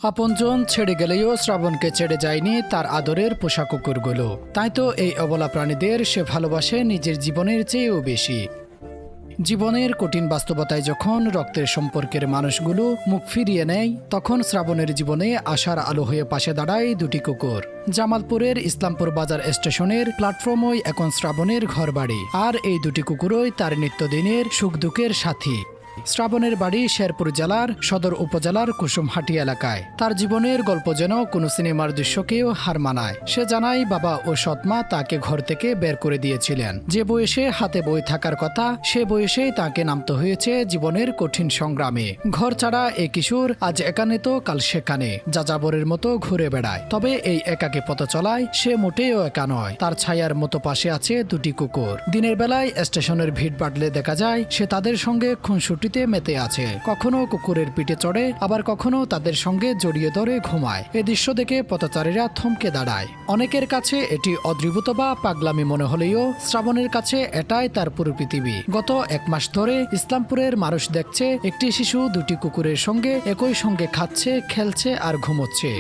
আপনজন ছেড়ে গেলেও শ্রাবণকে ছেড়ে যায়নি তার আদরের পোষা কুকুরগুলো। তাই তো এই অবলা প্রাণীদের সে ভালোবাসে নিজের জীবনের চেয়েও বেশি। জীবনের কঠিন বাস্তবতায় যখন রক্তের সম্পর্কের মানুষগুলো মুখ ফিরিয়ে নেয়, তখন শ্রাবণের জীবনে আশার আলো হয়ে পাশে দাঁড়ায় দুটি কুকুর। জামালপুরের ইসলামপুর বাজার স্টেশনের প্ল্যাটফর্মই এখন শ্রাবণের ঘরবাড়ি, আর এই দুটি কুকুরই তার নিত্যদিনের সুখ দুঃখের সাথী। শ্রাবণের বাড়ি শেরপুর জেলার সদর উপজেলার কুসুমহাটি এলাকায়। তার জীবনের গল্প যেন কোনো সিনেমার দৃশ্যকেও হার মানায়। সে জানায় বাবা ও সৎমা তাকে ঘর থেকে বের করে দিয়েছিলেন। যে বয়সে হাতে বই থাকার কথা, সে বয়সেই তাকে নামতে হয়েছে জীবনের কঠিন সংগ্রামে। ঘর ছাড়া এই কিশোর আজ এখানে তো কাল সেখানে যাযাবরের মতো ঘুরে বেড়ায়। তবে এই একাকী পথ চলায় সে মোটেও একা নয়। তার ছায়ার মতো পাশে আছে দুটি কুকুর। দিনের বেলায় স্টেশনের ভিড় বাড়লে দেখা যায় সে তাদের সঙ্গে খুনসুটিতে মেতে আছে। কখনো কুকুরের পিঠে চড়ে, আবার কখনো তাদের সঙ্গে জড়িয়ে ধরে ঘুমায়। এ দৃশ্য দেখে পথচারীরা থমকে দাঁড়ায়। অনেকের কাছে এটি অদ্ভুত বা পাগলামি মনে হলেও শ্রাবণের কাছে এটাই তার পুরো পৃথিবী। গত এক মাস ধরে ইসলামপুরের মানুষ দেখছে একটি শিশু দুটি কুকুরের সঙ্গে একই সঙ্গে খাচ্ছে, খেলছে আর ঘুমোচ্ছে।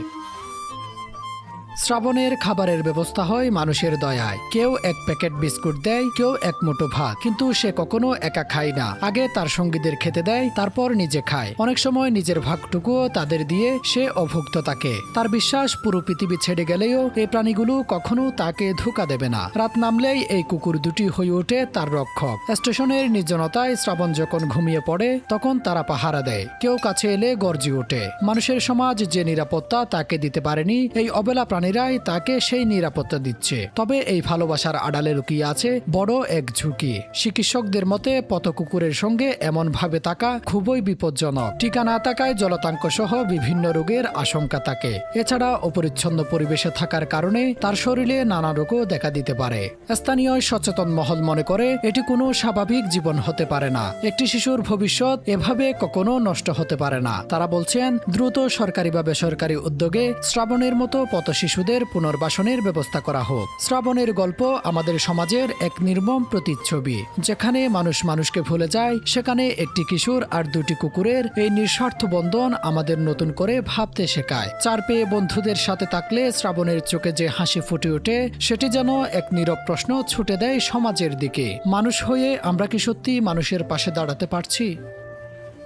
শ্রাবণের খাবারের ব্যবস্থা হয় মানুষের দয়ায়। কেউ এক প্যাকেট বিস্কুট দেয়, কেউ এক মুঠো ভাত, কিন্তু সে কখনো একা খায় না। আগে তার সঙ্গীদের খেতে দেয়, তারপর নিজে খায়। অনেক সময় নিজের ভাগটুকুও তাদের দিয়ে সে অভুক্ত থাকে। তার বিশ্বাস পুরো পৃথিবী ছেড়ে গেলেও এই প্রাণীগুলো কখনো তাকে ধোঁকা দেবে না। রাত নামলেই এই কুকুর দুটি হয়ে ওঠে তার রক্ষক। স্টেশনের নির্জনতায় শ্রাবণ যখন ঘুমিয়ে পড়ে, তখন তারা পাহারা দেয়। কেউ কাছে এলে গর্জি ওঠে। মানুষের সমাজ যে নিরাপত্তা তাকে দিতে পারেনি, এই অবেলা প্রাণীরাই তাকে সেই নিরাপত্তা দিচ্ছে। তবে এই ভালোবাসার আড়ালে লুকিয়ে আছে বড় এক ঝুঁকি। চিকিৎসকদের মতে পথ কুকুরের সঙ্গে এমন ভাবে থাকা খুবই বিপজ্জনক। টিকা না থাকায় জলাতঙ্ক সহ বিভিন্ন রোগের আশঙ্কা থাকে। এছাড়া অপরিচ্ছন্ন পরিবেশে থাকার কারণে তার শরীরে নানা রোগও দেখা দিতে পারে। স্থানীয় সচেতন মহল মনে করে এটি কোনো স্বাভাবিক জীবন হতে পারে না। একটি শিশুর ভবিষ্যৎ এভাবে কখনো নষ্ট হতে পারে না। তারা বলছেন দ্রুত সরকারি বা বেসরকারি উদ্যোগে শ্রাবণের মতো পথ শিশুদের পুনর্বাসনের ব্যবস্থা করা হোক। শ্রাবণের গল্প আমাদের সমাজের এক নির্মম প্রতিচ্ছবি। যেখানে মানুষ মানুষকে ভুলে যায়, সেখানে একটি কিশোর আর দুটি কুকুরের এই নিঃস্বার্থ বন্ধন আমাদের নতুন করে ভাবতে শেখায়। চার পেয়ে বন্ধুদের সাথে থাকলে শ্রাবণের চোখে যে হাসি ফুটে ওঠে, সেটি যেন এক নীরব প্রশ্ন ছুটে দেয় সমাজের দিকে। মানুষ হয়ে আমরা কি সত্যি মানুষের পাশে দাঁড়াতে পারছি?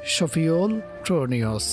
শফিউল, ট্রো নিউজ।